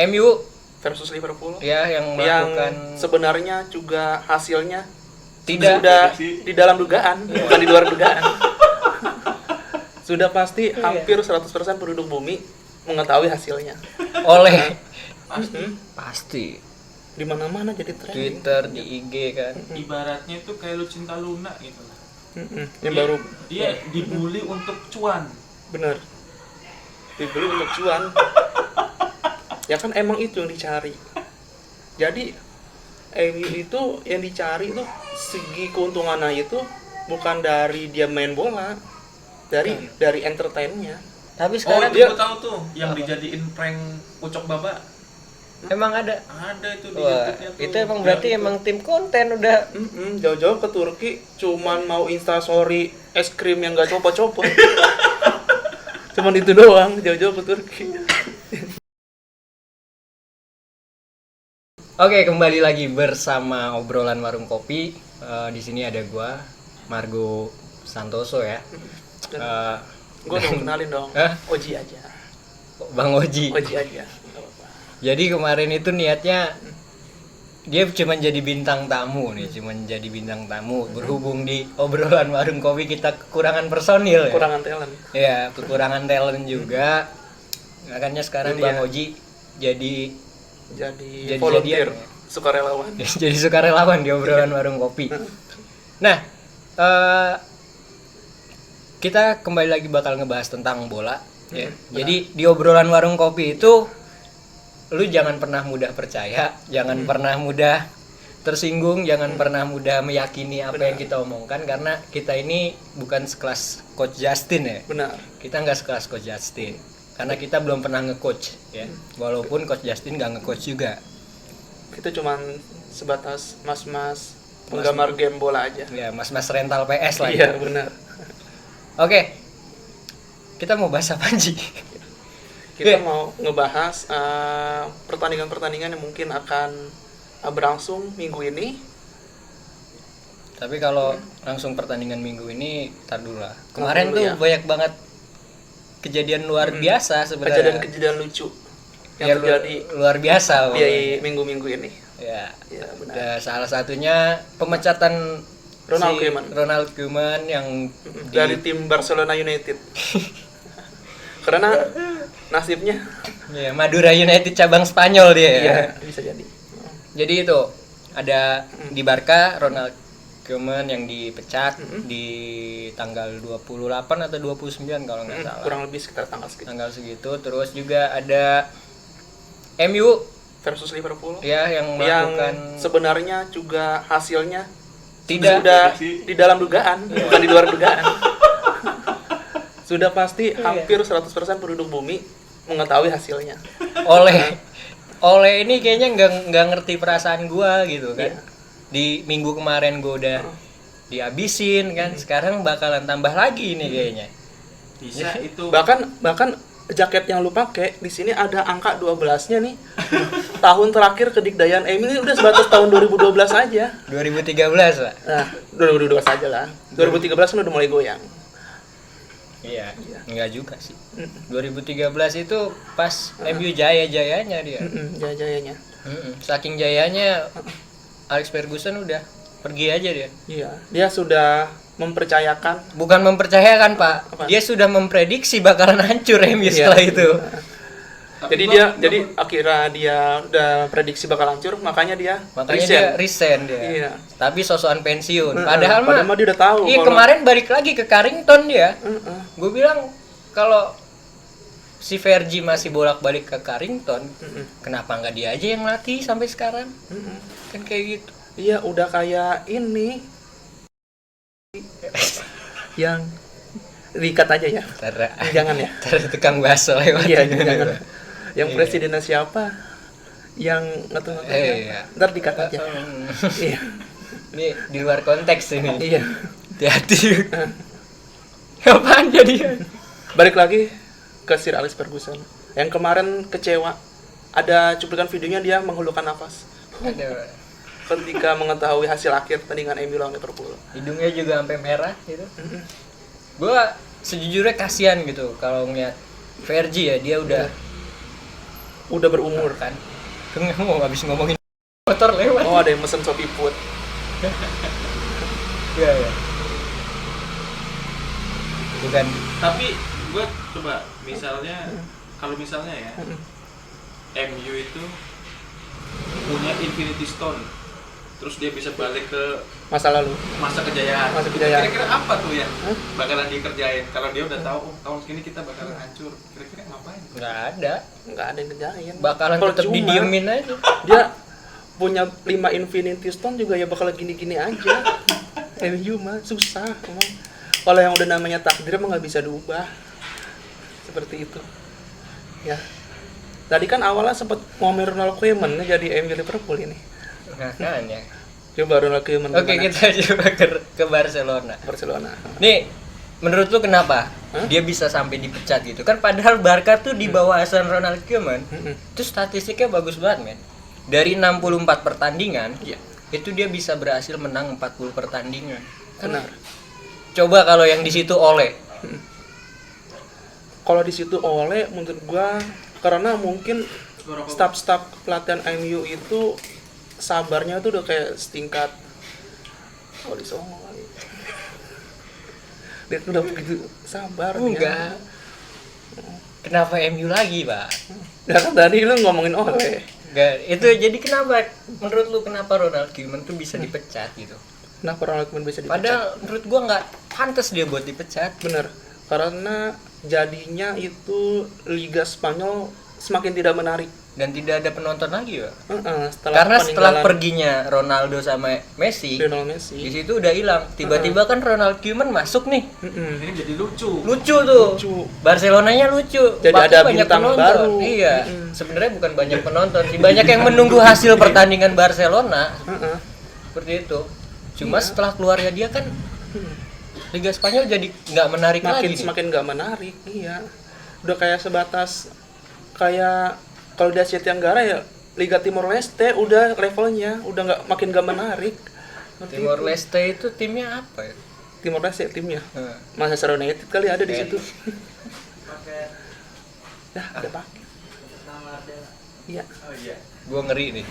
MU versus Liverpool ya yang melakukan sebenarnya juga hasilnya tidak sudah di dalam dugaan, bukan di luar dugaan. Sudah pasti hampir 100% penduduk bumi mengetahui hasilnya. oleh pasti Di mana-mana jadi trending. Twitter, di IG kan. Ibaratnya itu kayak lu cinta Luna gitu lah. Yang baru Dia dibully untuk cuan. bener. Dibeli untuk cuan. Ya kan emang itu yang dicari. Jadi MU itu yang dicari itu segi keuntungannya itu bukan dari dia main bola, dari entertainnya. Tapi Oh, sekarang dia tahu tuh yang dijadiin prank Ucok Baba. emang ada. Ada itu di Wah, YouTube-nya tuh. itu emang berarti emang tim konten udah. Jauh-jauh ke Turki cuman mau instastory es krim yang gak copot-copot. Cuman itu doang, jauh-jauh ke Turki. Oke, kembali lagi bersama obrolan warung kopi. Di sini ada gua, Margo Santoso ya. Gue mau kenalin dong. Hah? Oji aja. Bang Oji. Oji aja. Gak apa-apa. Jadi kemarin itu niatnya dia cuma jadi bintang tamu nih, cuma jadi bintang tamu. Berhubung di obrolan warung kopi kita kekurangan personil ya. Kurangan talent. Ya, kekurangan talent juga. Makanya sekarang Ini Bang ya. Oji jadi Jadi volunteer, jadian ya. sukarelawan. jadi sukarelawan di obrolan warung kopi. Nah, kita kembali lagi bakal ngebahas tentang bola ya. Jadi di obrolan warung kopi itu lu jangan pernah mudah percaya, jangan pernah mudah tersinggung, jangan pernah mudah meyakini apa yang kita omongkan, karena kita ini bukan sekelas Coach Justin ya. Benar. Kita nggak sekelas Coach Justin karena kita belum pernah nge-coach ya. Walaupun Coach Justin nggak nge-coach juga. Kita cuman sebatas mas-mas penggemar game bola aja. Ya, mas-mas rental PS lah. Iya, ya. benar. Oke. Kita mau bahas apa Ji? Kita mau ngebahas pertandingan-pertandingan yang mungkin akan berlangsung minggu ini. Tapi kalau langsung pertandingan minggu ini, tar dulu lah. Kemarin tuh ya. banyak banget kejadian luar biasa sebenarnya. Kejadian lucu Ya, yang terjadi luar biasa di minggu-minggu ini. Ya. Ya, benar. Ya, salah satunya pemecatan Ronald Koeman. Ronald Koeman yang Dari tim Barcelona United. Karena nasibnya ya, Madura United cabang Spanyol dia ya. bisa jadi. Jadi itu ada di Barca Ronald Koeman yang dipecat di tanggal 28 atau 29 kalau nggak salah. Kurang lebih sekitar tanggal segitu. Tanggal segitu. Terus juga ada MU Versus Liverpool ya yang yang melakukan sebenarnya juga hasilnya tidak sudah di dalam dugaan, bukan di luar dugaan. Sudah pasti hampir 100% penduduk bumi mengetahui hasilnya. oleh ini kayaknya nggak ngerti perasaan gua gitu kan. Iya. Di minggu kemarin gua udah dihabisin kan, sekarang bakalan tambah lagi nih kayaknya. Bisa itu. Bahkan jaket yang lu pakai di sini ada angka 12-nya nih. Tahun terakhir kedikdayaan Emil ini udah sebatas tahun 2012 aja. 2013 Pak. Nah, 2012 aja lah. 2013 kan udah mulai goyang. Iya, enggak juga sih. 2013 itu pas MU jaya-jayanya dia. Jaya-jayanya. Saking jayanya Alex Ferguson udah pergi aja dia. Iya, dia sudah mempercayakan. Bukan mempercayakan, Pak. Apa? Dia sudah memprediksi bakalan hancur MU setelah itu. Jadi akhirnya dia udah prediksi bakal hancur, makanya dia Resign dia. Iya. Tapi sosokan pensiun. Padahal mah dia udah tahu. Iya, kemarin balik lagi ke Carrington dia. Gue bilang kalau si Fergie masih bolak-balik ke Carrington, kenapa nggak dia aja yang latih sampai sekarang? Kan kayak gitu. Iya, udah kayak ini yang diikat aja ya. Jangan ya. Tukang bakso lewat. Iya, jangan. Yang presidennya siapa? Yang ngatur-ngatur. Iya. Ntar diikat aja. Iya. Ini di luar konteks ini. Iya. Hati-hati. Apaan jadi? Balik lagi ke Sir Alex Ferguson. Yang kemarin kecewa. Ada cuplikan videonya dia menghulukan nafas. Ada. Ketika mengetahui hasil akhir pertandingan MU lawan Liverpool. Hidungnya juga sampai merah gitu. Gua sejujurnya kasihan gitu kalau ngeliat Fergie ya, dia udah berumur. kan mau habis ngomongin motor lewat. Oh, ada yang mesen Shopee Food. Iya ya. Bukan. Tapi gue coba misalnya, kalau misalnya ya MU itu punya Infinity Stone, terus dia bisa balik ke Masa lalu. masa kejayaan. Masa kejayaan. Kira-kira apa tuh yang bakalan dikerjain? Kalau dia udah tahu, oh, tahun segini kita bakalan hancur. Kira-kira ngapain? Nggak ada. Nggak ada yang kerjain. Bakalan tetap Percuma. didiemin aja. Dia punya 5 Infinity Stone juga ya bakal gini-gini aja. MU mah susah emang. Kalau yang udah namanya takdir emang nggak bisa diubah. Seperti itu. Ya. Tadi kan awalnya sempat ngomongin Ronald Koeman jadi MU Liverpool ini. Makanya. Coba Ronald Koeman. Oke, gimana? kita coba ke Barcelona. Barcelona. Nih, menurut lu kenapa Hah? dia bisa sampai dipecat gitu? Kan padahal Barca tuh di bawah asuhan Ronald Koeman. Itu statistiknya bagus banget, men. Dari 64 pertandingan, Iya. itu dia bisa berhasil menang 40 pertandingan. Benar. Coba kalau yang di situ Ole. Kalau di situ Ole menurut gua karena mungkin staf-staf pelatihan MU itu sabarnya tuh udah kayak setingkat disongong lagi. Dia tuh udah begitu sabar Enggak. Kenapa MU lagi, Pak? Ya kan tadi lu ngomongin Ole. Enggak, itu jadi kenapa menurut lu kenapa Ronald Koeman tuh bisa dipecat gitu? Kenapa Ronald Koeman bisa dipecat? Padahal menurut gua nggak pantas dia buat dipecat. Bener. Karena jadinya itu Liga Spanyol semakin tidak menarik. Dan tidak ada penonton lagi, Pak. Setelah Karena setelah peninggalan perginya Ronaldo sama Messi, Lionel di Messi. situ udah hilang. Tiba-tiba kan Ronald Koeman masuk nih. Ini jadi lucu. Lucu tuh. Lucu. Barcelonanya lucu. Jadi Bahkan ada banyak bintang penonton. baru. Iya. Sebenarnya bukan banyak penonton sih. Banyak yang menunggu hasil pertandingan Barcelona. Seperti itu. Cuma setelah keluarnya dia kan Liga Spanyol jadi nggak menarik lagi nih. Semakin nggak menarik, iya. Udah kayak sebatas kayak kalau di Asia Tenggara ya Liga Timor Leste udah levelnya udah makin nggak menarik. Seperti Timor itu. Leste itu timnya apa ya? Timor Leste timnya. Nah, Manchester United kali ada di Iya. situ. Dah, ada pakai. Iya. Oh iya. gua ngeri nih.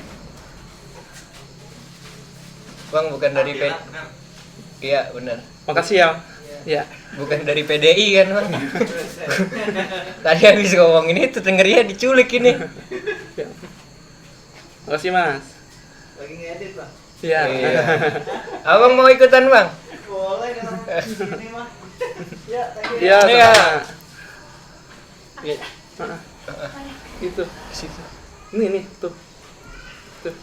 Bang bukan dari P. Iya benar. Makasih ya. Iya. Bukan dari PDI kan bang? Tadi habis ngomongin itu Tenggerinya diculik ini. Ya. Makasih Mas. Lagi ngedit bang. Iya. Iya. Abang mau ikutan bang? Boleh kalau ini mah. Ya, thank you. Iya. Iya. sama. Iya. Itu. Situ. Nih tuh. Tuh.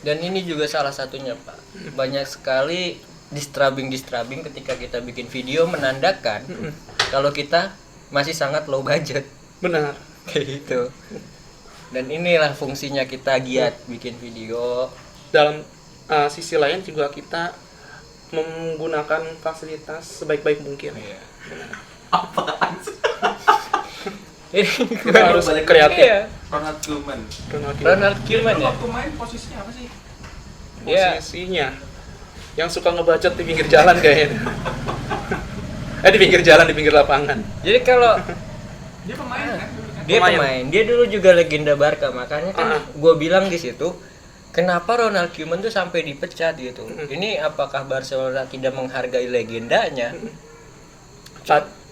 Dan ini juga salah satunya pak. Banyak sekali disturbing ketika kita bikin video menandakan kalau kita masih sangat low budget. Benar. Kayak gitu. Dan inilah fungsinya kita giat bikin video. Dalam sisi lain juga kita menggunakan fasilitas sebaik-baik mungkin. Iya. Apaan sih? Ini Kita harus balik kreatif. Iya. Ronald Koeman. Ronald Koeman Lu ya. waktu main posisinya apa sih? Iya. Posisinya yang suka ngebacot di pinggir jalan kayaknya. Di pinggir jalan, di pinggir lapangan. Jadi kalau Dia pemain kan? dulu kan? dia pemain, dia dulu juga legenda Barca, makanya kan gue bilang di situ kenapa Ronald Koeman tuh sampai dipecat gitu. Ini apakah Barcelona tidak menghargai legendanya?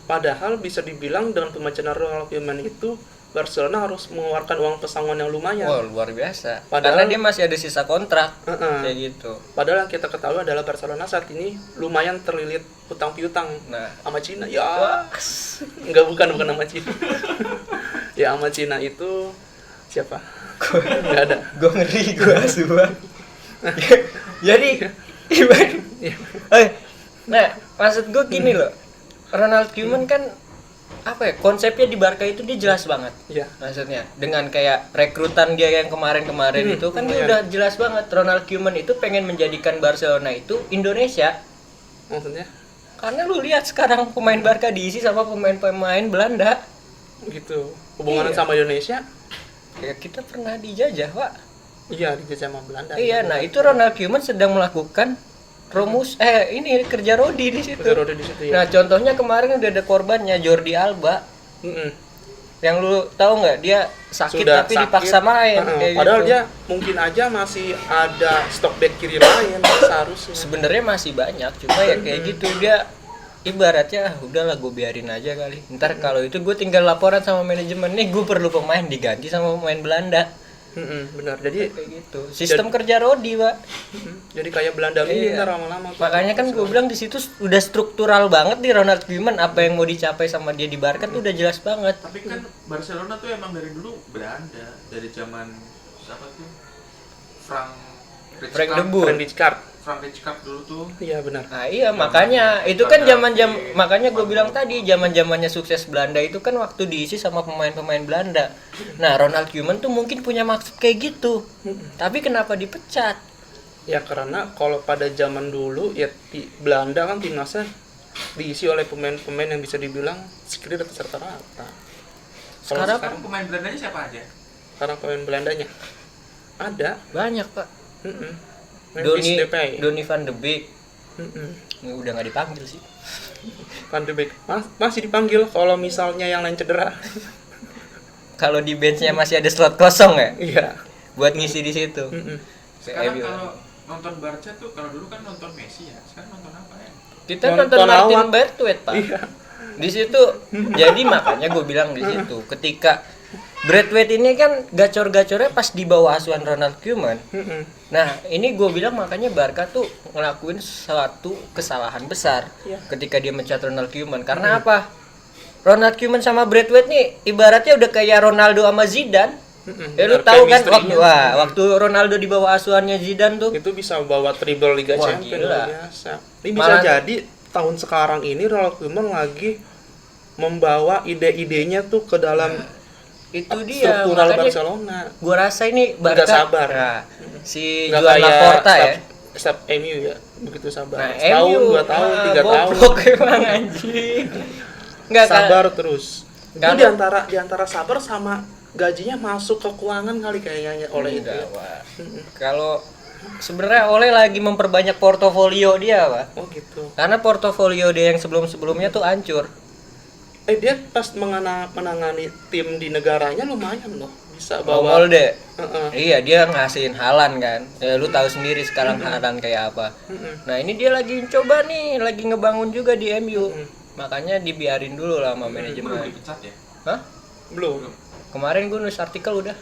Padahal bisa dibilang dengan pemecatan Ronald Koeman itu Barcelona harus mengeluarkan uang pesangon yang lumayan. Wah luar biasa. Padahal- Karena dia masih ada sisa kontrak Heeh. kayak gitu. Padahal yang kita ketahui adalah Barcelona saat ini lumayan terlilit hutang piutang Nah, sama Cina. Ya, enggak bukan sama Cina. Ya sama Cina itu siapa? Enggak ada. gue ngeri gue asuhan. Jadi, nah maksud gue gini loh, Ronald Koeman kan apa ya konsepnya di Barca itu dia jelas banget. Iya. Maksudnya dengan kayak rekrutan dia yang kemarin-kemarin itu kan dia lumayan. udah jelas banget Ronald Koeman itu pengen menjadikan Barcelona itu Indonesia. Maksudnya Karena lu lihat sekarang pemain Barca diisi sama pemain-pemain Belanda. gitu. Hubungan Iya. sama Indonesia? Ya kita pernah dijajah, Pak. Iya, dijajah sama Belanda. Iya, nah itu Ronald Koeman sedang melakukan ini kerja Rodi di situ. Kerja Rodi di situ ya. Nah, contohnya kemarin udah ada korbannya Jordi Alba. Yang lu tahu nggak, dia sakit Sudah tapi sakit, dipaksa main kayak padahal gitu. dia mungkin aja masih ada stok back kiri lain seharusnya. Sebenarnya masih banyak, cuma ya kayak gitu, dia ibaratnya udahlah gue biarin aja kali. Ntar kalau itu gue tinggal laporan sama manajemen, nih gue perlu pemain diganti sama pemain Belanda. Benar. Jadi Kayak gitu. Sistem kerja Rodi, Pak. jadi kayak Belanda ini Iya. ntar lama-lama. Makanya kan gue bilang di situ udah struktural banget nih Ronald Koeman, apa yang mau dicapai sama dia di Barca tuh udah jelas banget. Tapi kan Barcelona tuh emang dari dulu Belanda, dari zaman siapa tuh? Frank de Boer. Frank Rijkaard dulu tuh. Iya benar. Nah iya, makanya itu kan makanya gue bilang tadi zaman-zamannya sukses Belanda itu kan waktu diisi sama pemain-pemain Belanda. Nah, Ronald Koeman tuh mungkin punya maksud kayak gitu. Tapi kenapa dipecat? Ya karena kalau pada zaman dulu ya Belanda kan timnasnya diisi oleh pemain-pemain yang bisa dibilang skillnya rata-rata. Sekarang Sekarang pemain Belandanya siapa aja? Sekarang pemain Belandanya ada banyak, Pak. Memphis Depay. Donny van de Beek. Udah nggak dipanggil sih. Van de Beek masih dipanggil kalau misalnya yang lain cedera. Kalau di benchnya masih ada slot kosong ya, Iya. buat ngisi di situ. Sekarang Kayak kalau nonton Barca tuh, kalau dulu kan nonton Messi ya, sekarang nonton apa ya? kita Nonton nonton Martin awak. Braithwaite, Pak. Iya. Di situ jadi makanya gue bilang di situ ketika Braithwaite ini kan gacor-gacornya pas di bawah asuhan Ronald Koeman. Nah, ini gue bilang makanya Barca tuh ngelakuin suatu kesalahan besar ketika dia mencat Ronald Koeman. Karena apa? Ronald Koeman sama Braithwaite nih ibaratnya udah kayak Ronaldo sama Zidane. Ya lu tahu kan waktu Ronaldo di bawah asuhannya Zidane tuh. Itu bisa bawa treble Liga Wah, Champions gila. luar biasa. Ini bisa jadi tahun sekarang ini Ronald Koeman lagi membawa ide-idenya tuh ke dalam Itu dia struktural makanya Barcelona. gua rasa ini Barca Nggak sabar. Nah, si Nggak Joan kayak Laporta ya. Staff MU ya, begitu sabar. Nah, Setahun, MU, 2 tahun, 3 tahun. goblok emang anjing. Nggak Sabar terus. Itu Kalau- di antara sabar sama gajinya masuk ke keuangan kali kayaknya oleh itu. Enggak, Pak. Kalau sebenarnya Oleh lagi memperbanyak portofolio dia, Pak. Oh gitu. Karena portofolio dia yang sebelum-sebelumnya tuh hancur. Dia pas menangani tim di negaranya lumayan loh. Bisa Bawa bawa. Molde. Heeh. Iya, dia ngasihin Haaland kan. Ya lu tahu sendiri sekarang Haaland kayak apa. Nah, ini dia lagi coba nih, lagi ngebangun juga di MU. Makanya dibiarin dulu lah sama Belum manajemen. dipecat ya? Hah? Belum. Kemarin gue nulis artikel udah.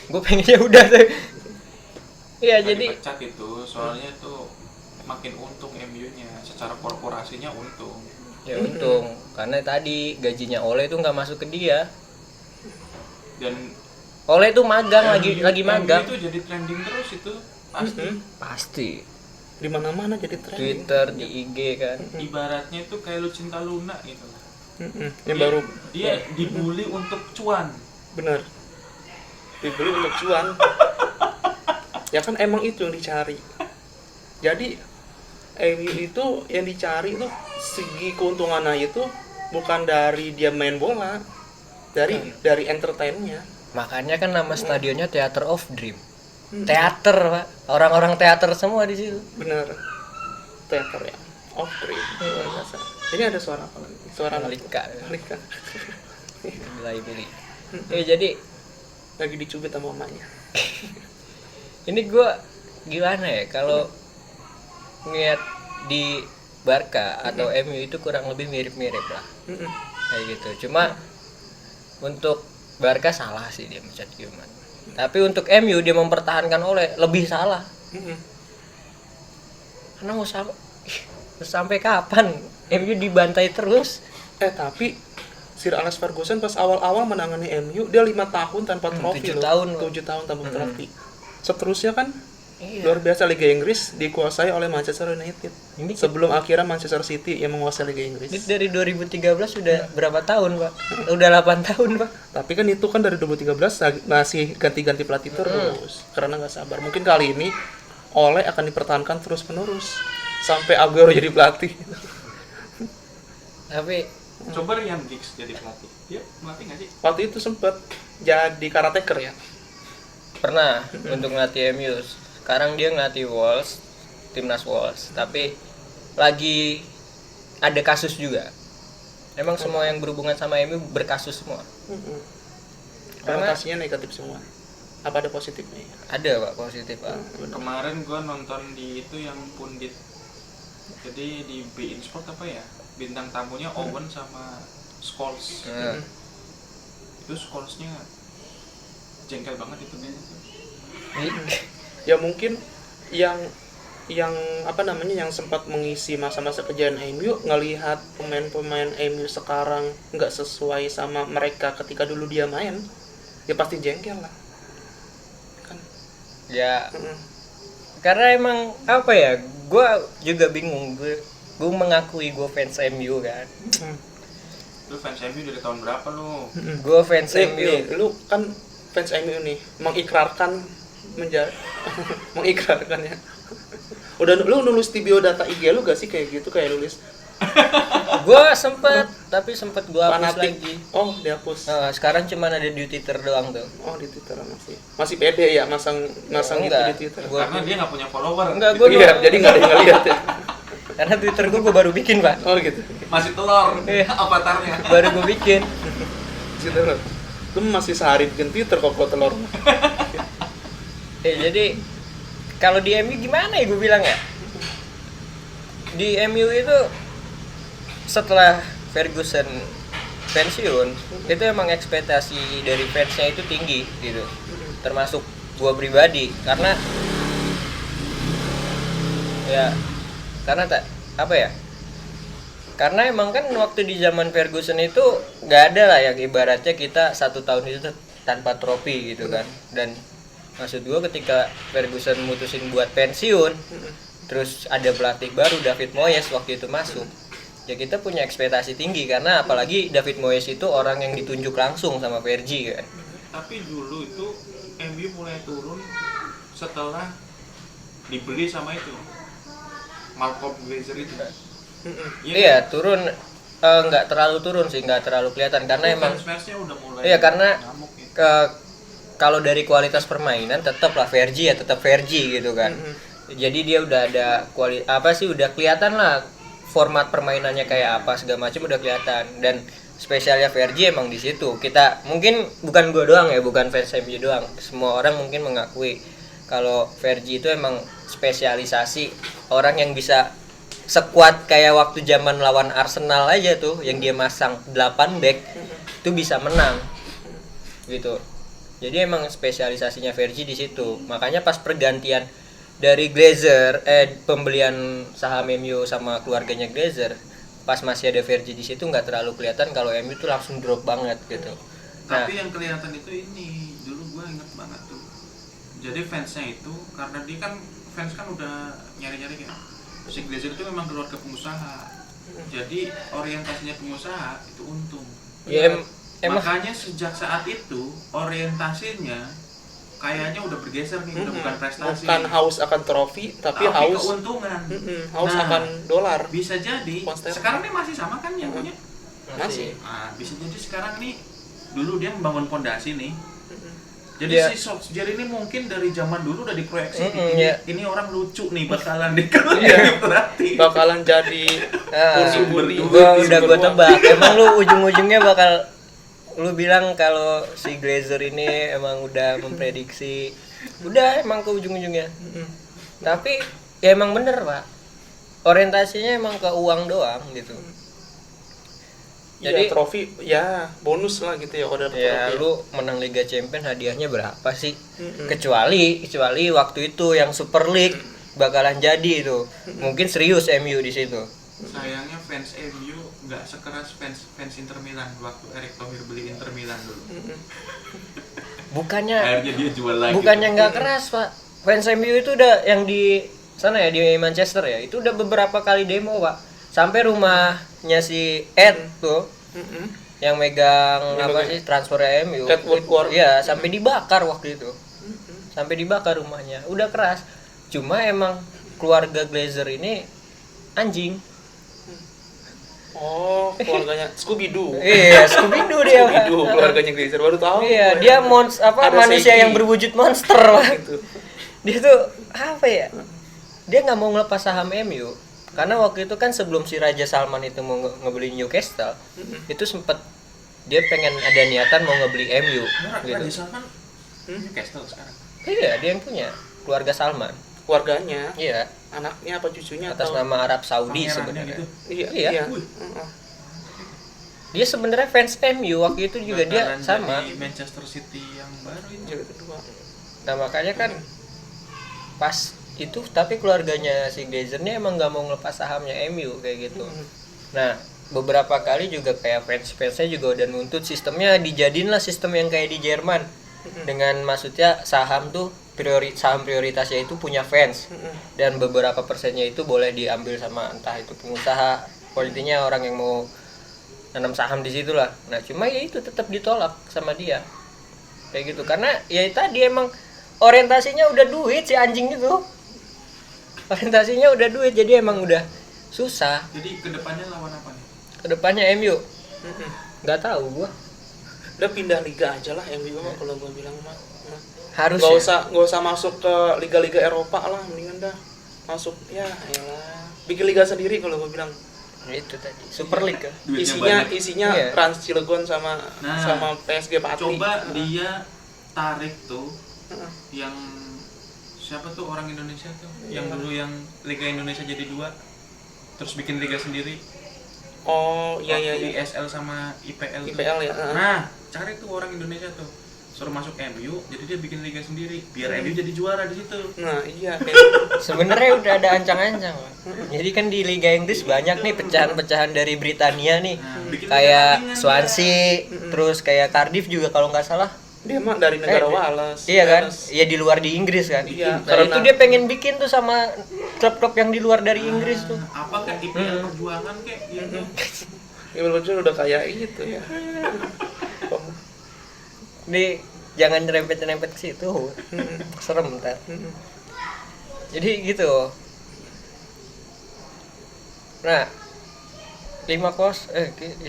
Gue pengennya udah tuh. Iya, Nggak jadi dipecat itu, soalnya tuh makin untung MU-nya, secara korporasinya untung. ya untung karena tadi gajinya Oleh tuh nggak masuk ke dia. Dan Oleh tuh magang lagi MU magang. itu jadi trending terus itu pasti. Pasti. Di mana-mana jadi tren. Twitter, di IG kan. Ibaratnya itu kayak Lucinta Luna gitu. Yang baru Dia dibully untuk cuan. benar. Dibeli untuk cuan. Ya kan emang itu yang dicari. Jadi MU itu yang dicari itu segi keuntungannya itu bukan dari dia main bola, dari entertainnya. Makanya kan nama stadionnya Theater of Dream. Teater, Pak. Orang-orang teater semua di situ. Benar. Teater ya. Off dream. Luar biasa. Ini ada suara apa lagi? Suara anak. Malika. Malika. Mulai beli. Ya jadi Lagi dicubit sama mamanya. ini gua gimana ya kalau ngeliat di Barca atau MU itu kurang lebih mirip-mirip lah. Kayak gitu. Cuma untuk Barca salah sih dia mencat Koeman. Tapi untuk MU dia mempertahankan Oleh lebih salah. Karena mau sampai kapan MU dibantai terus? Tapi Sir Alex Ferguson pas awal-awal menangani MU dia 5 tahun tanpa trofi 7 loh. tahun. 7 tahun tanpa trofi. Seterusnya kan Iya. luar biasa Liga Inggris dikuasai oleh Manchester United. Ini Sebelum akhirnya Manchester City yang menguasai Liga Ini Inggris. dari 2013 sudah berapa tahun, Pak? Udah 8 tahun, Pak. Tapi kan itu kan dari 2013 masih ganti-ganti pelatih terus karena nggak sabar. Mungkin kali ini Oleh akan dipertahankan terus-menerus sampai Aguero jadi pelatih. Tapi Coba Ryan Giggs jadi pelatih. Dia pelatih nggak sih? Waktu itu sempat jadi karateker ya. pernah untuk ngelatih MU. Sekarang dia ngelatih Wolves. timnas Wolves, tapi lagi ada kasus juga. Emang semua yang berhubungan sama MU berkasus semua. Konotasinya negatif semua. Apa ada positifnya? Ada Pak positif Pak. Kemarin gua nonton di itu yang pundit. Jadi di beIN Sport apa ya? Bintang tamunya Owen sama Scholes. Itu Scholes-nya jengkel banget itu kayaknya tuh. Ya mungkin yang apa namanya yang sempat mengisi masa-masa kejayaan MU ngelihat pemain-pemain MU sekarang nggak sesuai sama mereka ketika dulu dia main, ya pasti jengkel lah kan. Ya karena emang apa ya, gue juga bingung, gue mengakui gue fans MU kan. Lu fans MU dari tahun berapa lu? Gue fans MU. Nih, lu kan fans MU nih mengikrarkan mengikrarkan ya. Udah lu nulis di biodata IG lu gak sih kayak gitu, kayak nulis Gue sempet gue hapus fanatik. lagi. Oh, dihapus. Sekarang cuma ada di Twitter doang tuh. Oh, di Twitter masih pede ya masang itu Enggak. di Twitter. Karena dia nggak punya follower. Enggak, gue Iya, jadi nggak ada yang ngeliat ya. karena Twitter gue baru bikin Pak. Oh gitu. Masih telur Iya. avatarnya. Baru gue bikin. Gitu loh. Lu masih sehari bikin Twitter kok telur. Jadi kalau di MU gimana ya gue bilang ya? Di MU itu setelah Ferguson pensiun, itu emang ekspektasi dari fansnya itu tinggi gitu. Termasuk gue pribadi, karena apa ya? Karena emang kan waktu di zaman Ferguson itu nggak ada lah yang ibaratnya kita 1 tahun itu tanpa trofi gitu kan. Dan maksud gue ketika Ferguson mutusin buat pensiun, terus ada pelatih baru David Moyes waktu itu masuk, ya kita punya ekspektasi tinggi karena apalagi David Moyes itu orang yang ditunjuk langsung sama Fergie kan. Tapi dulu itu MU mulai turun setelah dibeli sama itu Malcolm Glazer itu. Iya, turun nggak terlalu turun sih, nggak terlalu kelihatan karena emang fansnya udah mulai. iya karena ngamuk ya. kalau dari kualitas permainan tetap lah Fergie gitu kan. Jadi dia udah ada udah kelihatan lah format permainannya kayak apa segala macam udah kelihatan, dan spesialnya Fergie emang di situ. Kita mungkin bukan gue doang ya, bukan fans MU doang, semua orang mungkin mengakui kalau Fergie itu emang spesialisasi orang yang bisa sekuat kayak waktu zaman lawan Arsenal aja tuh yang dia masang 8 back itu bisa menang gitu. Jadi emang spesialisasinya Fergie di situ. Makanya pas pergantian dari Glazer, pembelian saham MU sama keluarganya Glazer, pas masih ada Fergie di situ nggak terlalu kelihatan kalau MU tuh langsung drop banget gitu. Tapi yang kelihatan itu ini, dulu gue inget banget tuh. Jadi fansnya itu karena dia kan fans kan udah nyari-nyari kan. Si Glazer itu memang keluarga pengusaha. Jadi orientasinya pengusaha itu untung. Ya, makanya sejak saat itu orientasinya kayaknya udah bergeser nih, udah bukan prestasi. Bukan haus akan trofi, tapi haus keuntungan. Haus akan dolar. Bisa jadi sekarang nih masih sama kan yang punya? Masih. Nah, bisa jadi sekarang nih dulu dia membangun fondasi nih. Jadi si Solskjaer ini mungkin dari zaman dulu udah diproyeksi ini orang lucu nih bakalan berarti bakalan jadi kursi budi. Gue tebak. Emang lu ujung-ujungnya bakal lu bilang kalau si Glazer ini emang udah memprediksi, udah emang ke ujung-ujungnya. Tapi ya emang bener Pak, orientasinya emang ke uang doang gitu. Jadi trofi ya bonus lah gitu ya, order ya trofi. Lu menang Liga Champions hadiahnya berapa sih? Kecuali waktu itu yang Super League bakalan jadi itu. Mungkin serius MU di situ. Sayangnya fans MU nggak sekeras fans Inter Milan waktu Erick Thohir beli Inter Milan dulu. Akhirnya dia jual lagi. Bukannya nggak keras Pak. Fans MU itu udah yang di sana ya, di Manchester ya, itu udah beberapa kali demo Pak. Sampai rumahnya si Ed tuh yang megang transfer MU. Iya, sampai dibakar waktu itu. Sampai dibakar rumahnya. Udah keras. Cuma emang keluarga Glazer ini anjing. Oh, keluarganya Scooby-Doo. Iya, Scooby-Doo dia. Scooby-Doo, keluarganya Glazer baru tahu. Iya, dia manusia yang berwujud monster lah. Gitu. Dia tuh apa ya? dia nggak mau ngelepas saham MU karena waktu itu kan sebelum si Raja Salman itu mau ngebeli Newcastle, itu sempet dia pengen ada niatan mau ngebeli MU Raja gitu. Salman Newcastle sekarang. Iya, dia yang punya keluarga Salman. Keluarganya, Iya, anaknya apa cucunya atas atau nama Arab Saudi Pangerannya sebenarnya. gitu. iya Iya. iya. Wih. Heeh. Dia sebenarnya fans MU waktu itu juga dia Bakalan sama. jadi Manchester City yang baru ini. Jadi kedua. Nah makanya kan pas itu tapi keluarganya si Glazernya emang nggak mau ngelepas sahamnya MU kayak gitu. Nah beberapa kali juga kayak fans-fansnya juga udah nuntut sistemnya dijadiin lah sistem yang kayak di Jerman dengan maksudnya saham tuh saham prioritasnya itu punya fans dan beberapa persennya itu boleh diambil sama entah itu pengusaha, politiknya orang yang mau nanam saham di situ lah. Nah cuma ya itu tetap ditolak sama dia kayak gitu karena ya tadi emang orientasinya udah duit si anjing itu, orientasinya udah duit jadi emang udah susah. Jadi kedepannya lawan apa nih? Kedepannya MU nggak tahu gua, Udah pindah liga aja lah MU mah kalau gua bilang mah. harus Nggak usah masuk ke liga-liga Eropa lah, mendingan dah masuk ya elah. Bikin liga sendiri kalau gua bilang. itu tadi Super League kan. Duitnya Isinya Iya. Trans Cilegon sama Nah, PSG Pati. coba dia tarik tuh Heeh. yang siapa tuh orang Indonesia tuh yang dulu yang Liga Indonesia jadi 2 terus bikin liga sendiri. Oh iya iya Waktu iya. ISL sama IPL tuh. IPL ya. Nah, cari tuh orang Indonesia tuh suruh masuk MU, jadi dia bikin liga sendiri biar MU jadi juara di situ. Nah iya kayak gitu. Sebenarnya udah ada ancang-ancang Pak. Jadi kan di Liga Inggris banyak nih pecahan-pecahan dari Britania nih, Nah, bikin kayak liga Swansea, terus kayak Cardiff juga kalau nggak salah. Dia mah dari negara Wales. Iya kan? Wales. Iya di luar di Inggris kan. Iya, Nah karena- itu dia pengen bikin tuh sama klub-klub yang di luar dari Inggris tuh. apa kayak IPL perjuangan kayak gitu. Ya betul udah kayak gitu ya. Nih jangan nyerempet-nyerempet ke situ. Serem ntar. Jadi gitu. Nah, 5-0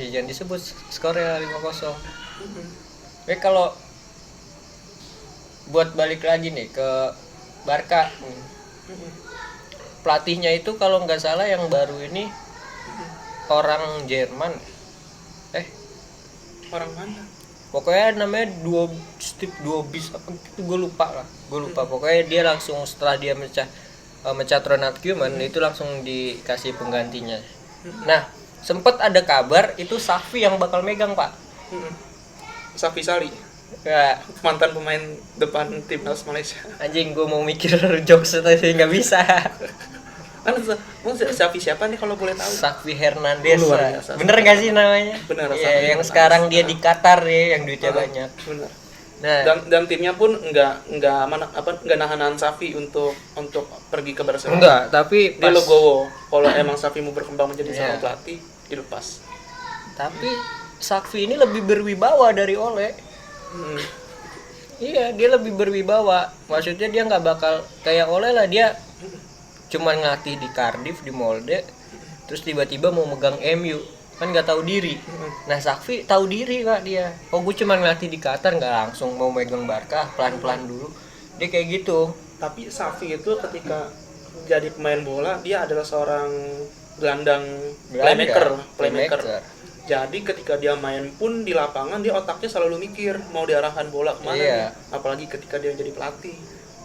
jangan disebut skornya 5-0. Kalau buat balik lagi nih ke Barca. Pelatihnya itu kalau nggak salah yang baru ini orang Jerman. Orang mana? Pokoknya namanya Steve Duobis apa gitu gue lupa. Pokoknya dia langsung setelah dia mecat Ronald Koeman itu langsung dikasih penggantinya. Nah sempet ada kabar itu Safi yang bakal megang Pak. Safi Sali, Ya mantan pemain depan timnas Malaysia. anjing gue mau mikir jokes tapi nggak bisa. Kan Safi siapa nih kalau boleh tahu? Safi Hernandez. Luar biasa. Bener gak sih namanya? Bener, Ya, Safi yang Hernandez. sekarang dia di Qatar ya yang duitnya banyak. Benar. Nah Dan timnya pun nggak nahan Safi untuk pergi ke Barcelona. enggak tapi Dia legowo. Kalau emang Safi mau berkembang menjadi Iya. seorang pelatih, dilepas. Tapi Safi ini lebih berwibawa dari Ole. Iya, dia lebih berwibawa. Maksudnya dia nggak bakal kayak Ole lah, dia cuman ngelatih di Cardiff, di Molde, terus tiba-tiba mau megang MU, kan nggak tahu diri. Nah Safi tahu diri Kak dia. Oh gue cuman ngelatih di Qatar, nggak langsung mau megang Barca, pelan-pelan dulu. Dia kayak gitu. Tapi Safi itu ketika jadi pemain bola, dia adalah seorang gelandang playmaker. Jadi ketika dia main pun di lapangan dia otaknya selalu mikir mau diarahkan bola kemana Iya. nih. Apalagi ketika dia jadi pelatih.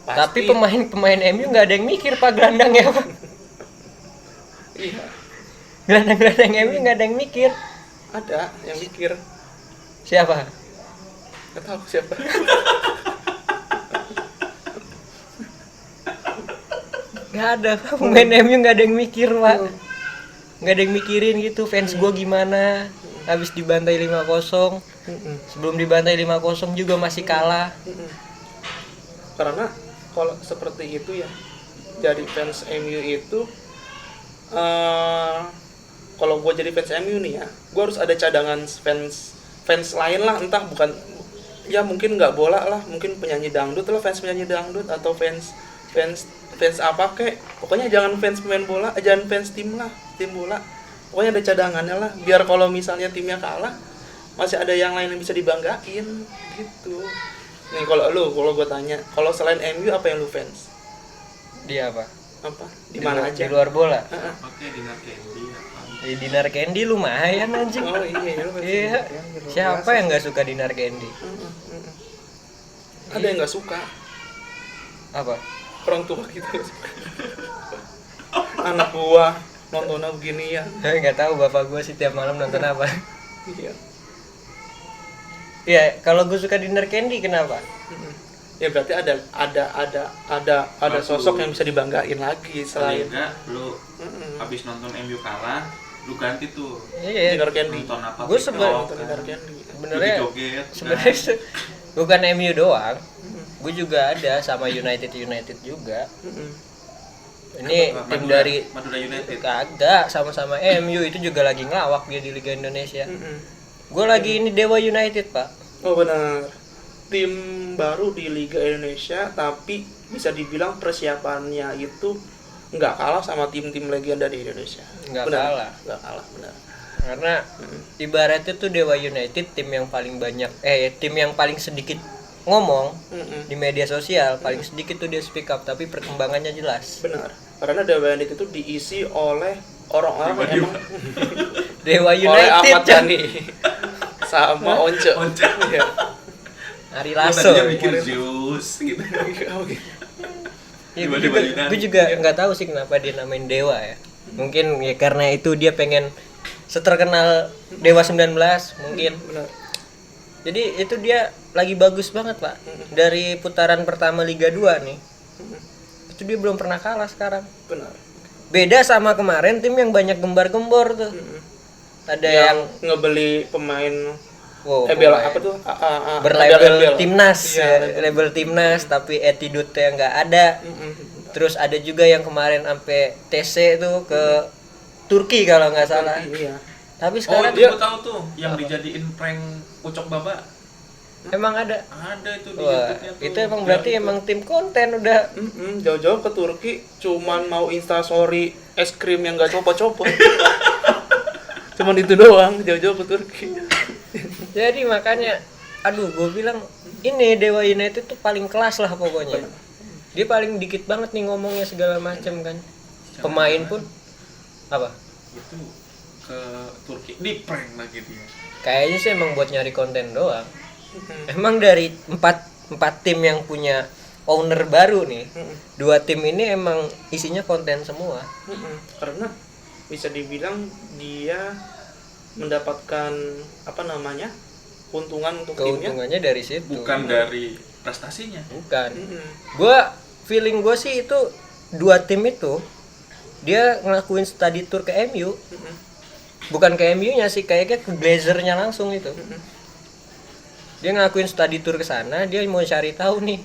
Tapi pemain MU nggak ada yang mikir Pak gelandangnya Pak. Iya, Gelandang MU nggak ada yang mikir. ada yang mikir. Siapa? Nggak tahu siapa. Nggak ada Pak, pemain MU nggak ada yang mikir Pak. Nggak ada yang mikirin gitu fans gue gimana habis dibantai 5-0. Sebelum dibantai 5-0 juga masih kalah. Karena kalau seperti itu ya, jadi fans MU itu kalau gue jadi fans MU nih ya, gue harus ada cadangan fans lain lah, entah bukan ya mungkin nggak bola lah, mungkin penyanyi dangdut lah, fans penyanyi dangdut atau fans apa kek, pokoknya jangan fans pemain bola, jangan fans tim bola, pokoknya ada cadangannya lah, biar kalau misalnya timnya kalah masih ada yang lain yang bisa dibanggain gitu. Nih kalau gue tanya, kalau selain MU apa yang lu fans? Dia apa? apa di mana aja. Di luar bola. Oke, dinner candy apa? Di Dinar Candy lumayan anjing. Oh iya, lu masih Iya. ya, luar Siapa biasa. yang nggak suka Dinar Candy? Ada yang nggak suka, Apa? orang tua kita nggak suka. Anak gua nontonnya begini ya. Nggak tahu bapak gue sih tiap malam nonton apa. Iya. Iya, kalau gue suka Dinar Candy kenapa? Ya berarti ada sosok yang bisa dibanggain lagi selain Enggak, lu habis nonton MU kalah, lu ganti tuh Iya. Dinar Candy. nonton apa? Gue TikTok, Nonton kan. Dinar Candy. Sebenarnya Joget-joget. sebenarnya bukan MU doang. Gue juga ada sama United juga. Ini Apa? tim Madura- dari Madura United. kagak sama-sama MU itu juga lagi ngelawak dia di Liga Indonesia. Gue lagi ini Dewa United, Pak. Oh benar. Tim baru di Liga Indonesia tapi bisa dibilang persiapannya itu nggak kalah sama tim-tim legenda di Indonesia. Nggak Benar. kalah. Nggak kalah, benar. Karena ibaratnya tuh Dewa United tim yang paling banyak tim yang paling sedikit ngomong di media sosial, paling sedikit tuh dia speak up tapi perkembangannya jelas. Benar. Karena Dewa United itu diisi oleh orang-orang yang emang Dewa oleh United Ahmad Dhani sama Once. Once. Iya. Ari Gua Lasso. tadinya mikir Zeus gitu. Ya, Dewa United. gue juga nggak tahu sih kenapa dia namain Dewa ya. Mungkin ya karena itu dia pengen seterkenal Dewa 19 mungkin. Benar. Jadi itu dia lagi bagus banget, Pak. Dari putaran pertama Liga 2 nih. Itu dia belum pernah kalah sekarang. Benar. Beda sama kemarin tim yang banyak gembar-gembor tuh. Ada yang ngebeli pemain pemain apa tuh? berlabel timnas, Iya, ya, label timnas tapi attitude-nya nggak ada. Terus ada juga yang kemarin sampai TC tuh ke Turki kalau nggak salah. Iya. Tapi Oh, sekarang itu gua tahu tuh yang dijadiin prank Ucok Baba. emang ada. Ada itu di Wah, YouTube-nya tuh. itu emang berarti Ya, emang tim konten udah. Jauh-jauh ke Turki cuman mau instastory es krim yang nggak copot-copot. Cuman itu doang, jauh-jauh ke Turki. Jadi makanya aduh gue bilang ini Dewa United tuh paling kelas lah pokoknya. Dia paling dikit banget nih ngomongnya segala macam kan. Pemain pun apa? itu ke Turki di prank lagi dia. Kayaknya sih emang buat nyari konten doang. Emang dari empat tim yang punya owner baru nih, 2 tim ini emang isinya konten semua. Karena bisa dibilang dia mendapatkan apa namanya keuntungan untuk timnya. Keuntungannya dari situ. Bukan dari prestasinya. Bukan. Feeling gue sih itu 2 tim itu dia ngelakuin study tour ke MU. Bukan ke MU-nya sih, kayaknya ke Glazernya langsung itu. Dia ngelakuin study tour ke sana, dia mau cari tahu nih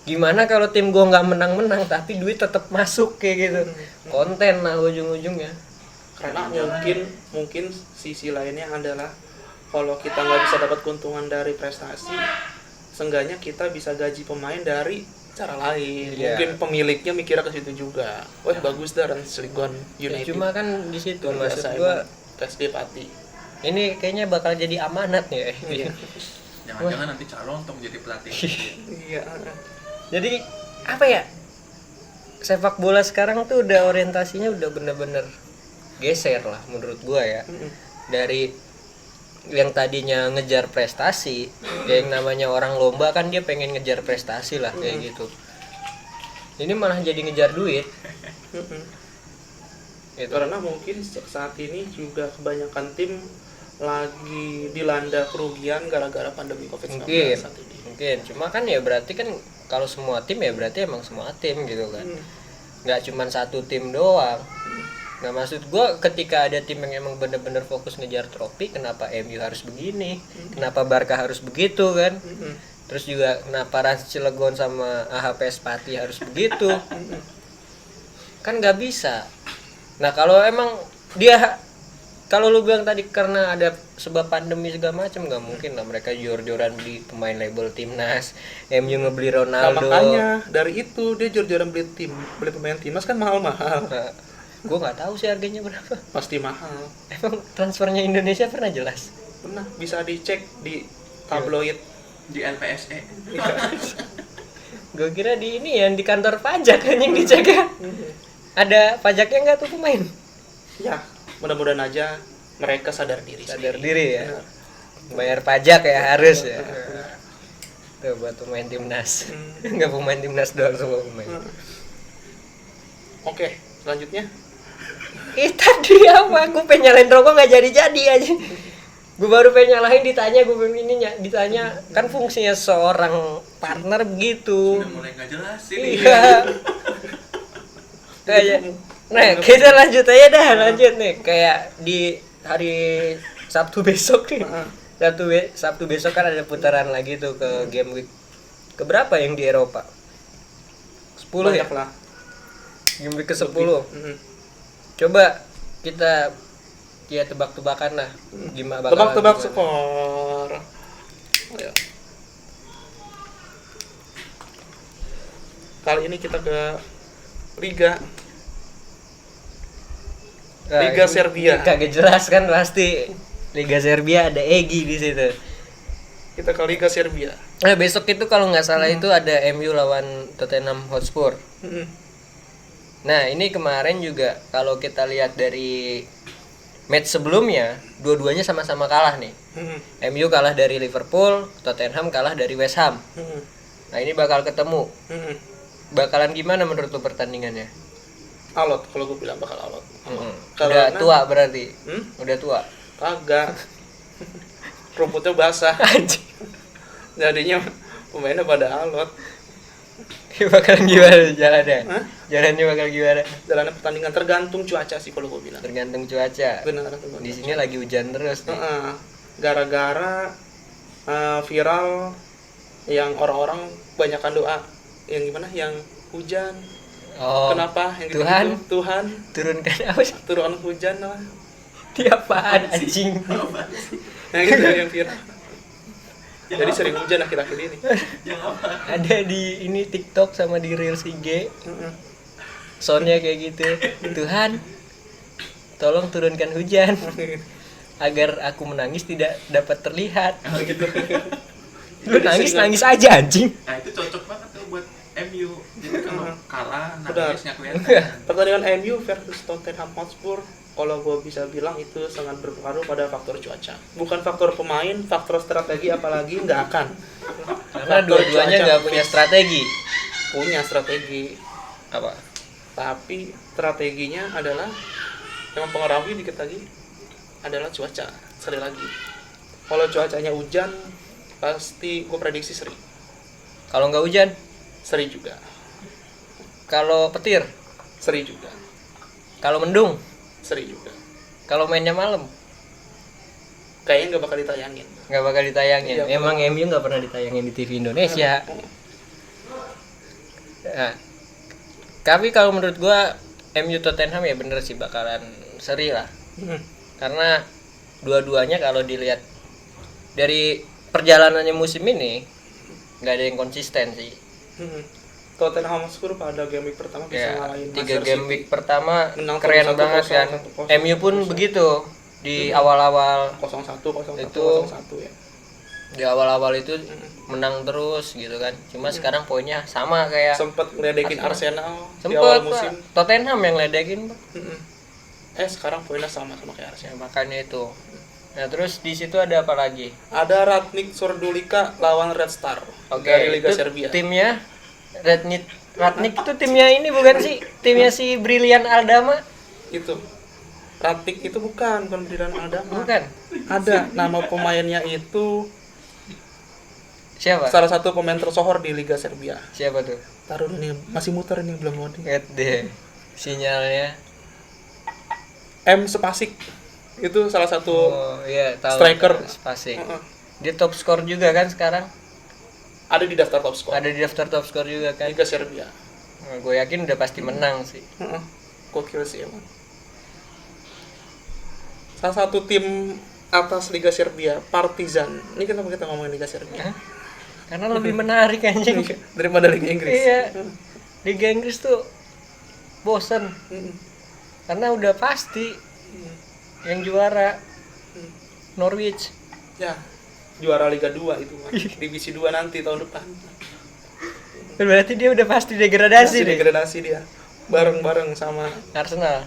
gimana kalau tim gua nggak menang-menang tapi duit tetap masuk kayak gitu. Konten lah ujung-ujungnya. Karena mungkin sisi lainnya adalah kalau kita nggak bisa dapat keuntungan dari prestasi, seenggaknya kita bisa gaji pemain dari cara lain. Iya. Mungkin pemiliknya mikirnya ke situ juga. Wah bagus dah Cilegon Ya, United. cuma kan di situ Luar maksud biasa gua emang. PSD Pati. ini kayaknya bakal jadi amanat ya. Iya. Jangan-jangan nanti calon untuk menjadi pelatih. Iya. Jadi apa ya? Sepak bola sekarang tuh udah orientasinya udah bener-bener geser lah menurut gua ya. Dari yang tadinya ngejar prestasi, yang namanya orang lomba kan dia pengen ngejar prestasi lah kayak gitu. Ini malah jadi ngejar duit. Gitu. Karena mungkin saat ini juga kebanyakan tim lagi dilanda kerugian gara-gara pandemi COVID-19 Mungkin, saat ini. mungkin. Cuma kan ya berarti kan kalau semua tim ya berarti emang semua tim gitu kan. Nggak cuma satu tim doang. Nah maksud gua ketika ada tim yang emang bener-bener fokus ngejar trofi, kenapa MU harus begini? Kenapa Barca harus begitu kan? Terus juga kenapa Rans Cilegon sama AHPS Pati harus begitu? Kan nggak bisa. Nah kalau emang dia, kalau lu bilang tadi karena ada sebab pandemi segala macam, nggak mungkin lah mereka jor-joran beli pemain label timnas, MU ngebeli Nah, Ronaldo. makanya dari itu dia jor-joran beli pemain timnas kan mahal-mahal. Nah, gue nggak tahu sih harganya berapa. Pasti mahal. Emang transfernya Indonesia pernah jelas? Pernah bisa dicek di tabloid. Di LPSE. Gue kira di ini yang di kantor pajak kan yang dicek ya. Ada pajaknya nggak tuh pemain? Ya, mudah-mudahan aja mereka sadar diri. Sadar diri ya. Benar. Bayar pajak ya harus ya. Tuh buat pemain timnas. Nggak pemain timnas doang, semua pemain. Oke, selanjutnya. Tadi apa? Gue pengen nyalain rokok nggak jadi aja. Gue baru pengen nyalain, ditanya ditanya kan fungsinya seorang partner begitu. Udah mulai nggak jelas ini. Iya. Kayak, nah kita lanjut aja dah, lanjut nih kayak di hari Sabtu besok nih. Sabtu besok kan ada putaran lagi tuh ke game week keberapa yang di Eropa? 10 ya? Banyak lah. Game week ke 10. Coba kita ya tebak-tebakan lah gimana Tebak-tebak skor. Ayo. Kali ini kita ke Liga Serbia. Kagak jelas kan pasti. Liga Serbia ada Egi di situ. Kita ke Liga Serbia. Nah, besok itu kalau nggak salah itu ada MU lawan Tottenham Hotspur. Nah, ini kemarin juga kalau kita lihat dari match sebelumnya, dua-duanya sama-sama kalah nih. MU kalah dari Liverpool, Tottenham kalah dari West Ham. Nah, ini bakal ketemu. Bakalan gimana menurut lu pertandingannya? Alot, kalau gue bilang bakal alot. Udah tua berarti. Udah tua. Kagak. Rumputnya basah. Anjing. Jadinya pemainnya pada alot. Bakalan gimana jalannya? Jalannya bakal gimana? Jalannya pertandingan tergantung cuaca sih kalau gue bilang. Tergantung cuaca. Benar. Di sini lagi hujan terus nih. Gara-gara viral yang orang-orang banyakan doa yang gimana? Yang hujan. Oh. Kenapa? Yang Tuhan. gitu-gitu. Tuhan Turunkan apa sih? turun hujan lah. Tiapaan anjing. Yang gitu yang viral. Jadi sering hujan akhir-akhir ini. Ada di ini TikTok sama di Reels IG. Soundnya kayak gitu. Tuhan, tolong turunkan hujan agar aku menangis tidak dapat terlihat. Oh gitu. Lu nangis aja anjing. Nah itu cocok banget tuh buat MU. Jadi kalau kalah Udah. nangisnya kelihatan. Pertandingan MU versus Tottenham Hotspur, kalau gue bisa bilang itu sangat berpengaruh pada faktor cuaca. Bukan faktor pemain, faktor strategi apalagi nggak akan. Karena Faktor dua-duanya cuaca nggak punya strategi. punya strategi, Apa? tapi strateginya adalah yang mempengaruhi dikit lagi adalah cuaca. Sekali lagi, kalau cuacanya hujan, pasti gue prediksi seri. Kalau nggak hujan, Seri juga. kalau petir, Seri juga. kalau mendung, Seri juga. kalau mainnya malam Kayaknya nggak bakal ditayangin. nggak bakal ditayangin. Iya, Emang MU nggak pernah ditayangin di TV Indonesia. Nah, tapi kalau menurut gua MU Tottenham ya bener sih bakalan seri lah. Karena dua-duanya kalau dilihat dari perjalanannya musim ini nggak ada yang konsisten sih. Tottenham Hotspur pada game week pertama bisa Ya, ngalahin 3 Manchester game City. week pertama Menang keren 1-0, banget kan. 1-0. MU pun begitu di awal-awal 0-1, 0-1, Itu- 0-1 ya. di awal-awal itu menang terus gitu kan. Cuma sekarang poinnya sama kayak Sempat ngeledekin Arsenal di sempet awal Pak. musim. Tottenham yang ledekin Pak. Sekarang poinnya sama kayak Arsenal. Ya, makanya itu. Nah terus di situ ada apa lagi? Ada Ratnik Sordulika lawan Red Star Oke, dari Liga itu Serbia. timnya Ratnik itu timnya ini bukan sih? Timnya si Brilian Aldama? Itu. Ratnik itu bukan Brilian Aldama. Bukan. Ada nama pemainnya itu Siapa? salah satu pemain tersohor di Liga Serbia. Siapa tuh? Taruh ini masih muter ini belum loading. Lihat deh sinyalnya. M Spasik. Itu salah satu Oh iya, tahu. striker. Spasik. Heeh. Dia top skor juga kan sekarang? Ada di daftar top skor Ada di daftar top skor juga kan? Liga Serbia. Nah, gue yakin udah pasti menang sih. Gokil sih emang. Salah satu tim atas Liga Serbia, Partizan. Ini kenapa kita ngomongin Liga Serbia? Hah? Karena lebih menarik anjing. Daripada Liga Inggris. Iya. Liga Inggris tuh bosen. Karena udah pasti yang juara Norwich. Ya, juara Liga 2 itu mah. Divisi 2 nanti tahun depan. Berarti dia udah pasti degradasi Masih deh. degradasi dia. bareng-bareng sama Arsenal.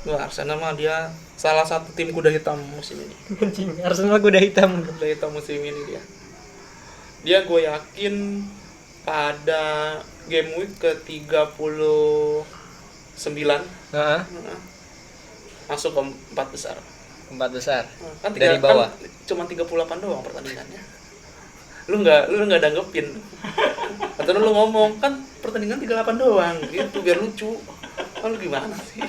Arsenal mah dia salah satu tim kuda hitam musim ini. Anjing, Arsenal kuda hitam. Kuda hitam musim ini dia gue yakin pada game week ke 39 Heeh. masuk ke 4 besar. 4 besar. Kan Dari bawah. kan cuma 38 doang pertandingannya. Lu nggak danggepin. Atau lu ngomong kan pertandingan 38 doang gitu biar lucu. Lu gimana sih?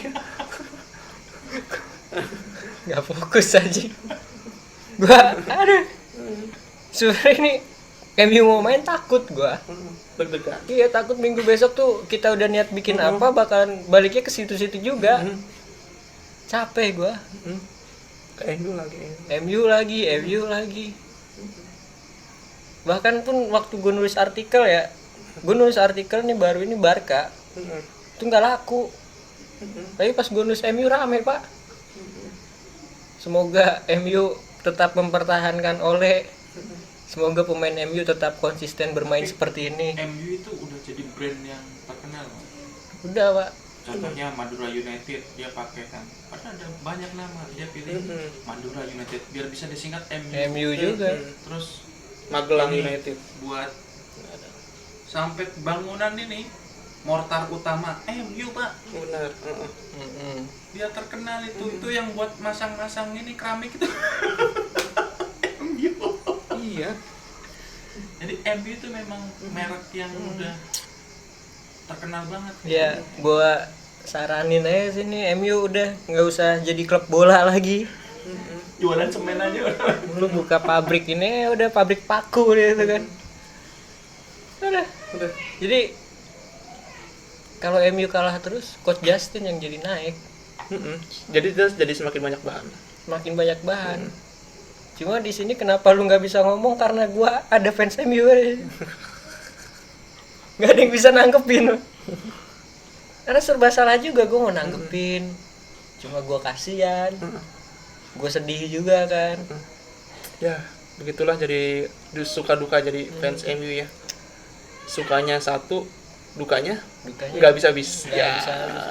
Nggak fokus aja. Gua aduh. Sebenarnya ini MU mau main takut gua. Deg-degan. Iya, takut minggu besok tuh kita udah niat bikin apa bakalan baliknya ke situ-situ juga. Capek gua. Kayak MU lagi. MU lagi. Bahkan pun waktu gue nulis artikel nih baru ini Barca itu nggak laku. Tapi pas gue nulis MU rame pak. Semoga MU tetap mempertahankan Ole. Semoga pemain MU tetap konsisten bermain seperti ini. MU itu udah jadi brand yang terkenal. Udah pak. Contohnya Madura United dia pakai kan. Padahal ada banyak nama dia pilih Madura United biar bisa disingkat MU juga. Terus Magelang ini United buat sampai bangunan ini mortar utama MU pak. benar. Dia terkenal itu yang buat masang-masang ini keramik itu. MU. Iya. Jadi MU itu memang merek yang udah terkenal banget. Ya, gua saranin aja sini MU udah nggak usah jadi klub bola lagi. Jualan semen aja. Lu buka pabrik ini udah pabrik paku gitu kan. Udah. Jadi kalau MU kalah terus coach Justin yang jadi naik. Jadi semakin banyak bahan. Makin banyak bahan. Cuma di sini kenapa lu nggak bisa ngomong karena gua ada fans MU aja. Nggak ada yang bisa nanggepin. Karena serba salah juga gua mau nanggepin. Cuma gua kasihan. Gue sedih juga kan. Ya, begitulah jadi suka duka jadi fans MU ya. Sukanya satu, dukanya nggak bisa habis. Nggak Ya. bisa habis.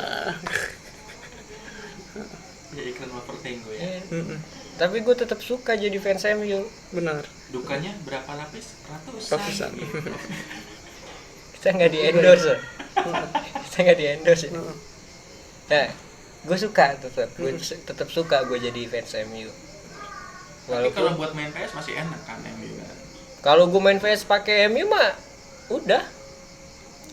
Ya iklan marketing gue ya. Iya. Tapi gue tetap suka jadi fans MU. Benar. Dukanya berapa lapis? Ratusan. Kita nggak di endorse. Kita nggak di endorse. Nah, gue suka tetap suka gue jadi fans MU. Tapi kalau buat main PS masih enak kan MU kan. Kalau gue main PS pakai MU mah udah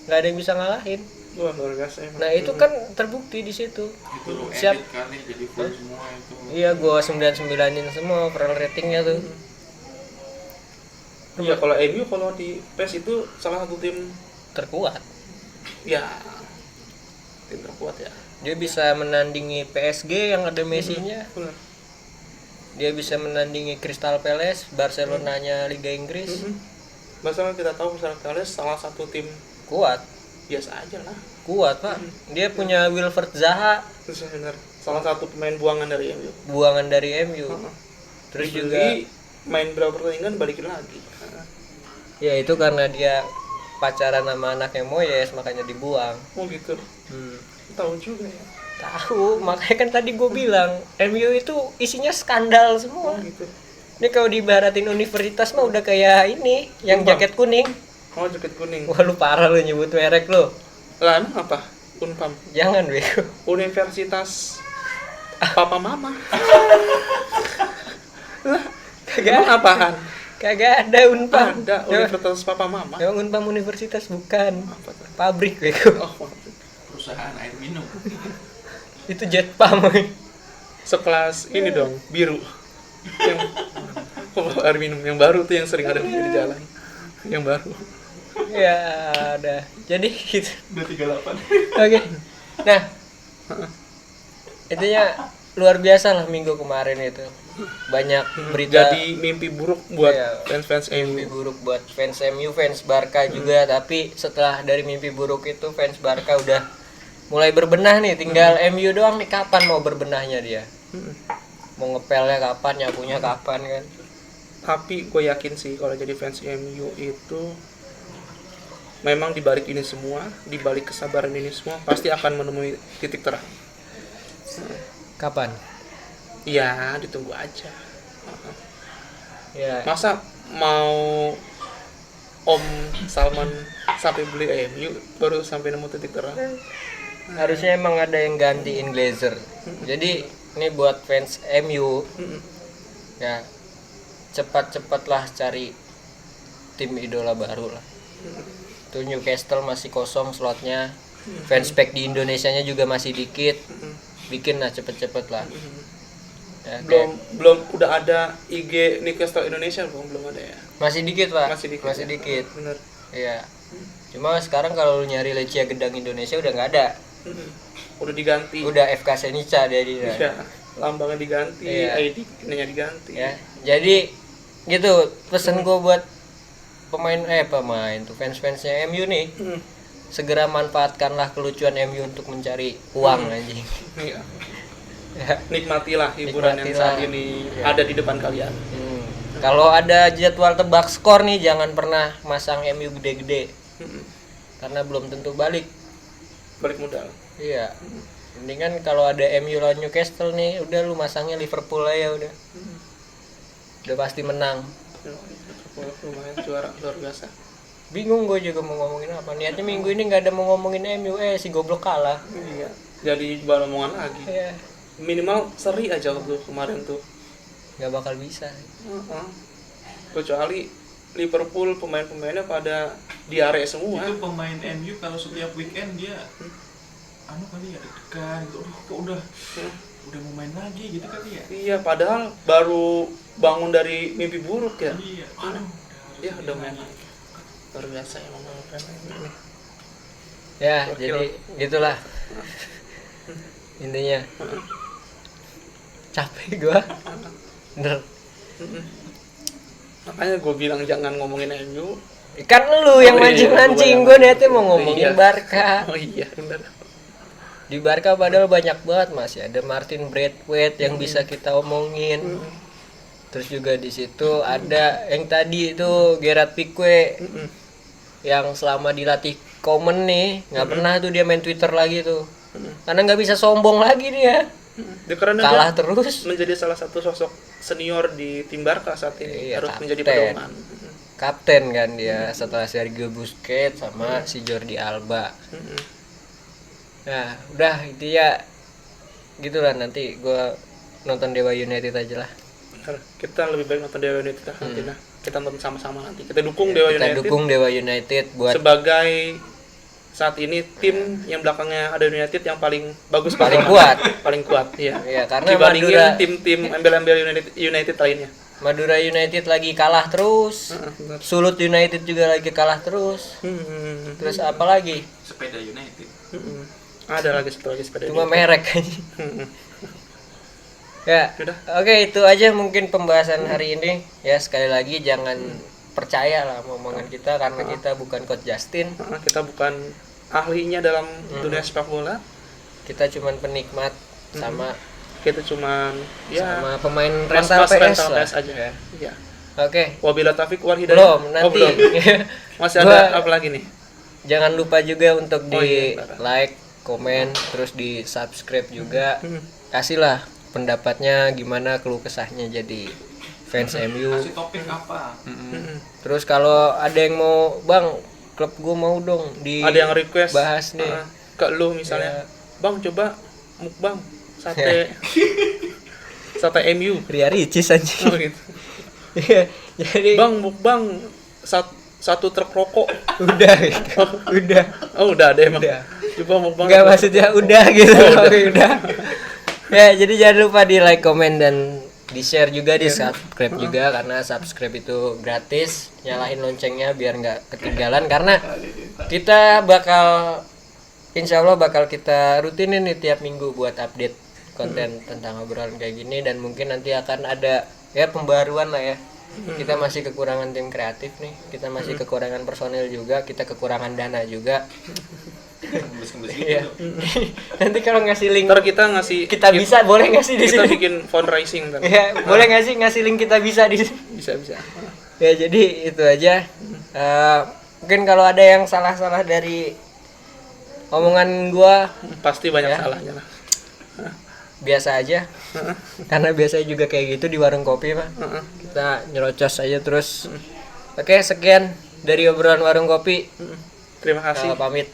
nggak ada yang bisa ngalahin. Wah, luar biasa emang. Nah itu kan terbukti di situ. Itu lu Siap. edit kali jadi full semua itu. Iya, gue 99-in semua overall ratingnya tuh. Iya, kalau MU kalau di PES itu salah satu tim Terkuat. ya tim terkuat ya. Dia bisa menandingi PSG yang ada Messi-nya. Benar. Dia bisa menandingi Crystal Palace, Barcelonanya Liga Inggris. Masalah kita tahu Crystal Palace salah satu tim Kuat. biasa aja lah. Kuat pak. Dia punya Wilfried Zaha, Terus benar. Salah satu pemain buangan dari MU. buangan dari MU. Terus juga main berapa pertandingan balikin lagi. ya itu karena dia pacaran sama anaknya Moyes makanya dibuang. Oh gitu. Tahu juga ya. Tahu, makanya kan tadi gue bilang MU itu isinya skandal semua. gitu. Ini kalau diibaratin universitas mah udah kayak ini yang Unpam. jaket kuning. Oh, jaket kuning. Wah lu parah lu nyebut merek lu. Lah, emang apa? Unpam. Jangan bego. Universitas Papa Mama. Kagak Emang apaan? Kagak ada Unpam. Ada Universitas Papa Mama. Yang Unpam universitas bukan. Apa tuh? Pabrik bego. Oh, Perusahaan air minum. Itu Jetpam. sekelas ini dong, biru. Yang air minum yang baru tuh yang sering ada di jalan. Yang baru. Ya udah. Jadi gitu. Udah 38. Oke. Nah. Intinya luar biasa lah minggu kemarin itu. Banyak berita Jadi mimpi buruk buat Iya. fans-fans mimpi MU. buruk buat fans MU, fans Barca juga, tapi setelah dari mimpi buruk itu fans Barca udah mulai berbenah nih, tinggal MU doang nih kapan mau berbenahnya dia. Mau ngepelnya kapan, nyapunya kapan kan. Tapi gue yakin sih kalau jadi fans MU itu memang di balik ini semua, di balik kesabaran ini semua pasti akan menemui titik terang. Kapan? Iya, ditunggu aja. Ya, Masa mau Om Salman sampai beli MU baru sampai nemu titik terang? harusnya emang ada yang gantiin Glazer. Jadi ini buat fans MU ya, cepat-cepatlah cari tim idola baru lah. Tuh Newcastle masih kosong slotnya, fanspack di Indonesianya juga masih dikit, bikin lah cepet-cepet lah. Ya, Belum udah ada IG Newcastle Indonesia belum ada ya? masih dikit pak, Masih dikit. masih ya? dikit. Bener. Iya. Cuma sekarang kalau lu nyari Lecia Gedang Indonesia udah nggak ada, Udah diganti. udah FK Senica dia Iya, lambangnya diganti, Iya. ID-nya diganti. ya. Jadi gitu pesen gue buat pemain tuh fans-fansnya MU nih, segera manfaatkanlah kelucuan MU untuk mencari uang anjing. Iya. Ya. Nikmatilah hiburan yang Nikmatilah. saat ini Iya. ada di depan kalian. Kalau ada jadwal tebak skor nih jangan pernah masang MU gede-gede karena belum tentu balik. Balik modal. Iya. Mendingan kalau ada MU lawan Newcastle nih udah lu masangnya Liverpool aja udah. Udah pasti menang. Lumayan juara luar biasa. Bingung gue juga mau ngomongin apa. Niatnya minggu ini nggak ada mau ngomongin MU, si goblok kalah. Iya. Jadi bahan omongan lagi. Iya. Minimal seri aja waktu kemarin tuh. Nggak bakal bisa. Kecuali Liverpool pemain-pemainnya pada diare semua. Itu pemain MU kalau setiap weekend dia anu kali ya deg-degan gitu. Aduh, kok udah mau main lagi gitu kali ya. Iya, padahal baru bangun dari mimpi buruk ya. Iya. Aduh. Ya udah main. Luar biasa emang ini. Ya, Gokil. jadi gitulah. Intinya. Capek gua. Bener. Makanya gue bilang jangan ngomongin MU. Kan lu yang Oh, iya, mancing-mancing, gua gue niatnya mau ngomongin Iya. Barca. Oh iya, benar. Di Barca padahal banyak banget masih ada Martin Braithwaite yang bisa kita omongin. Terus juga di situ ada yang tadi itu Gerard Pique yang selama dilatih Komen nih nggak pernah tuh dia main Twitter lagi tuh. Karena nggak bisa sombong lagi dia. Karena Kalah dia terus. menjadi salah satu sosok senior di tim Barca saat ini, Iya, harus menjadi kapten. pedoman. Kapten kan dia setelah Sergio Busquets sama si Jordi Alba. Nah, udah intinya gitulah, nanti gua nonton Dewa United aja lah. Benar. Kita lebih baik nonton Dewa United nanti. Nah, kita nonton sama-sama nanti. Kita dukung Dewa Kita United dukung Dewa United buat sebagai saat ini tim yang belakangnya ada United yang paling bagus, paling performa. kuat. Paling kuat, iya. Iya, karena Dibandingin Madura- tim-tim embel-embel United lainnya. Madura United lagi kalah terus. Benar. Sulut United juga lagi kalah terus. Terus apa lagi? Sepeda United. Ada lagi satu lagi sepeda. Cuma United. merek aja. Ya. Udah. Oke, itu aja mungkin pembahasan hari ini. Ya, sekali lagi jangan percaya lah omongan kita karena kita bukan Coach Justin. Kita bukan ahlinya dalam dunia sepak bola. Kita cuman penikmat sama Kita cuman ya sama pemain rental mas-mas PS rental lah. PS aja. Ya. Iya. Oke. Wabila Taufik wal hidayah. Belum, nanti. Oh, belum. Masih Gua- ada apa lagi nih? Jangan lupa juga untuk Oh, di iya, ntar. like, komen, terus di subscribe juga. Kasihlah pendapatnya gimana, keluh kesahnya jadi fans MU. Kasih topik apa? Terus kalau ada yang mau, Bang, klub gue mau dong di Ada yang request bahas nih. ke lu misalnya. Ya. Bang, coba mukbang sate sate MU. Ria Ricis anjing. Oh, gitu. Iya, jadi Bang, mukbang satu truk rokok. udah udah. Oh, udah ada emang. Udah. Coba mukbang. Enggak, maksudnya udah gitu. Udah. Ya, jadi jangan lupa di like, komen, dan di share juga, di subscribe juga, karena subscribe itu gratis. Nyalain loncengnya biar nggak ketinggalan, karena kita bakal insya Allah bakal kita rutinin nih tiap minggu buat update konten tentang obrolan kayak gini, dan mungkin nanti akan ada ya pembaruan lah ya. Kita masih kekurangan tim kreatif nih, kita masih kekurangan personil juga, kita kekurangan dana juga. Kembali Iya. Nanti kalau ngasih link Ntar kita ngasih kita bisa, boleh ngasih di kita sini. bikin fundraising ntar. Ya, boleh ngasih link kita bisa di sini. Bisa. Ya, jadi itu aja. Mungkin kalau ada yang salah-salah dari omongan gua Pasti banyak Ya. salahnya lah. biasa aja. Karena biasanya juga kayak gitu di warung kopi mah. Heeh. Kita nyerocos aja terus. Oke, sekian dari obrolan warung kopi. Terima kasih. Pamit.